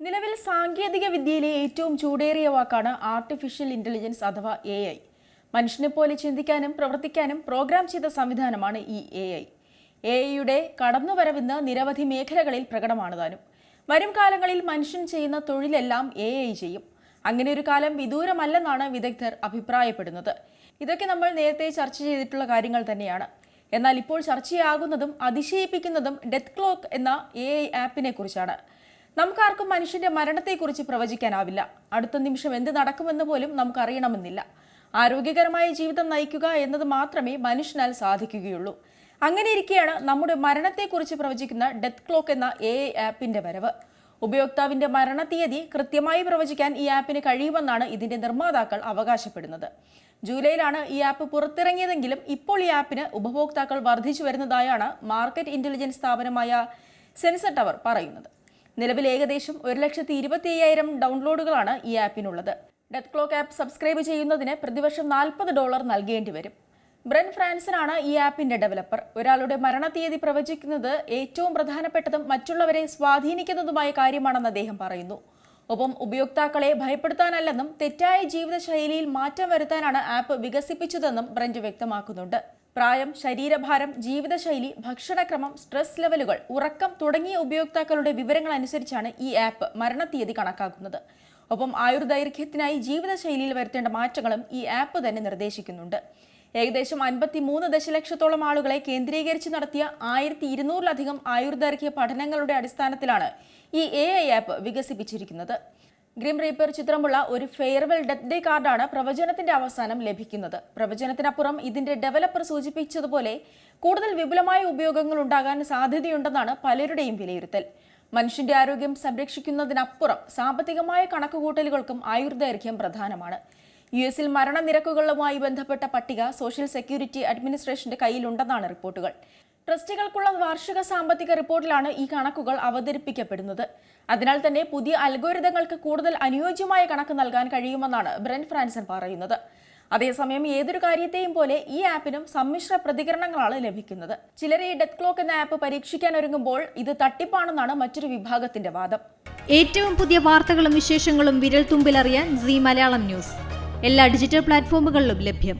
നിലവിൽ സാങ്കേതിക വിദ്യയിലെ ഏറ്റവും ചൂടേറിയ വാക്കാണ് ആർട്ടിഫിഷ്യൽ ഇന്റലിജൻസ് അഥവാ AI. മനുഷ്യനെ പോലെ ചിന്തിക്കാനും പ്രവർത്തിക്കാനും പ്രോഗ്രാം ചെയ്ത സംവിധാനമാണ് ഈ AI. AIയുടെ കടന്നുവരവിന്ന് നിരവധി മേഖലകളിൽ പ്രകടമാണ് താനും. വരും കാലങ്ങളിൽ മനുഷ്യൻ ചെയ്യുന്ന തൊഴിലെല്ലാം AI ചെയ്യും. അങ്ങനെ ഒരു കാലം വിദൂരമല്ലെന്നാണ് വിദഗ്ധർ അഭിപ്രായപ്പെടുന്നത്. ഇതൊക്കെ നമ്മൾ നേരത്തെ ചർച്ച ചെയ്തിട്ടുള്ള കാര്യങ്ങൾ തന്നെയാണ്. എന്നാൽ ഇപ്പോൾ ചർച്ചയാകുന്നതും അതിശയിപ്പിക്കുന്നതും ഡെത്ത് ക്ലോക്ക് എന്ന AI ആപ്പിനെ കുറിച്ചാണ്. നമുക്കാർക്കും മനുഷ്യന്റെ മരണത്തെക്കുറിച്ച് പ്രവചിക്കാനാവില്ല. അടുത്ത നിമിഷം എന്ത് നടക്കുമെന്ന് പോലും നമുക്കറിയണമെന്നില്ല. ആരോഗ്യകരമായ ജീവിതം നയിക്കുക എന്നത് മാത്രമേ മനുഷ്യനാൽ സാധിക്കുകയുള്ളൂ. അങ്ങനെയിരിക്കെയാണ് നമ്മുടെ മരണത്തെക്കുറിച്ച് പ്രവചിക്കുന്ന ഡെത്ത് ക്ലോക്ക് എന്ന AI ആപ്പിന്റെ വരവ്. ഉപയോക്താവിന്റെ മരണത്തീയതി കൃത്യമായി പ്രവചിക്കാൻ ഈ ആപ്പിന് കഴിയുമെന്നാണ് ഇതിന്റെ നിർമ്മാതാക്കൾ അവകാശപ്പെടുന്നത്. ജൂലൈയിലാണ് ഈ ആപ്പ് പുറത്തിറങ്ങിയതെങ്കിലും ഇപ്പോൾ ഈ ആപ്പിന് ഉപഭോക്താക്കൾ വർദ്ധിച്ചു വരുന്നതായാണ് മാർക്കറ്റ് ഇന്റലിജൻസ് സ്ഥാപനമായ സെൻസർ ടവർ പറയുന്നത്. നിലവിൽ ഏകദേശം 1,25,000 ഡൗൺലോഡുകളാണ് ഈ ആപ്പിനുള്ളത്. ഡെത്ത് ക്ലോക്ക് ആപ്പ് സബ്സ്ക്രൈബ് ചെയ്യുന്നതിന് പ്രതിവർഷം $40 നൽകേണ്ടി വരും. ബ്രെൻ ഫ്രാൻസനാണ് ഈ ആപ്പിന്റെ ഡെവലപ്പർ. ഒരാളുടെ മരണത്തീയതി പ്രവചിക്കുന്നത് ഏറ്റവും പ്രധാനപ്പെട്ടതും മറ്റുള്ളവരെ സ്വാധീനിക്കുന്നതുമായ കാര്യമാണെന്ന് അദ്ദേഹം പറയുന്നു. ഒപ്പം ഉപയോക്താക്കളെ ഭയപ്പെടുത്താനല്ലെന്നും തെറ്റായ ജീവിതശൈലിയിൽ മാറ്റം വരുത്താനാണ് ആപ്പ് വികസിപ്പിച്ചതെന്നും ബ്രെന്റ് വ്യക്തമാക്കുന്നുണ്ട്. പ്രായം, ശരീരഭാരം, ജീവിതശൈലി, ഭക്ഷണക്രമം, സ്ട്രെസ് ലെവലുകൾ, ഉറക്കം തുടങ്ങിയ ഉപയോക്താക്കളുടെ വിവരങ്ങൾ അനുസരിച്ചാണ് ഈ ആപ്പ് മരണത്തീയതി കണക്കാക്കുന്നത്. ഒപ്പം ആയുർദൈർഘ്യത്തിനായി ജീവിതശൈലിയിൽ വരുത്തേണ്ട മാറ്റങ്ങളും ഈ ആപ്പ് തന്നെ നിർദ്ദേശിക്കുന്നുണ്ട്. ഏകദേശം 53 ദശലക്ഷത്തോളം ആളുകളെ കേന്ദ്രീകരിച്ച് നടത്തിയ 1200-ലധികം ആയുർദൈർഘ്യ പഠനങ്ങളുടെ അടിസ്ഥാനത്തിലാണ് ഈ AI ആപ്പ് വികസിപ്പിച്ചിരിക്കുന്നത്. ഗ്രിം റീപ്പർ ചിത്രമുള്ള ഒരു ഫെയർവെൽ ഡെത്ത് ഡേ കാർഡാണ് പ്രവചനത്തിന്റെ അവസാനം ലഭിക്കുന്നത്. പ്രവചനത്തിനപ്പുറം ഇതിന്റെ ഡെവലപ്പർ സൂചിപ്പിച്ചതുപോലെ കൂടുതൽ വിപുലമായ ഉപയോഗങ്ങൾ ഉണ്ടാകാൻ സാധ്യതയുണ്ടെന്നാണ് പലരുടെയും വിലയിരുത്തൽ. മനുഷ്യന്റെ ആരോഗ്യം സംരക്ഷിക്കുന്നതിനപ്പുറം സാമ്പത്തികമായ കണക്കുകൂട്ടലുകൾക്കും ആയുർദൈർഘ്യം പ്രധാനമാണ്. US-ൽ മരണനിരക്കുകളുമായി ബന്ധപ്പെട്ട പട്ടിക സോഷ്യൽ സെക്യൂരിറ്റി അഡ്മിനിസ്ട്രേഷന്റെ കയ്യിലുണ്ടെന്നാണ് റിപ്പോർട്ടുകൾ. ട്രസ്റ്റുകൾക്കുള്ള വാർഷിക സാമ്പത്തിക റിപ്പോർട്ടിലാണ് ഈ കണക്കുകൾ അവതരിപ്പിക്കപ്പെടുന്നത്. അതിനാൽ തന്നെ പുതിയ അൽഗോരിതങ്ങൾക്ക് കൂടുതൽ അനുയോജ്യമായ കണക്ക് നൽകാൻ കഴിയുമെന്നാണ് ബ്രെന്റ് ഫ്രാൻസൻ പറയുന്നത്. അതേസമയം ഏതൊരു കാര്യത്തെയും പോലെ ഈ ആപ്പിനും സമ്മിശ്ര പ്രതികരണങ്ങളാണ് ലഭിക്കുന്നത്. ചിലർ ഈ ഡെത്ത് ക്ലോക്ക് എന്ന ആപ്പ് പരീക്ഷിക്കാൻ ഒരുങ്ങുമ്പോൾ ഇത് തട്ടിപ്പാണെന്നാണ് മറ്റൊരു വിഭാഗത്തിന്റെ വാദം. ഏറ്റവും പുതിയ വാർത്തകളും വിശേഷങ്ങളും വിരൽ തുമ്പിലറിയാൻ Zee മലയാളം ന്യൂസ് എല്ലാ ഡിജിറ്റൽ പ്ലാറ്റ്ഫോമുകളിലും ലഭ്യം.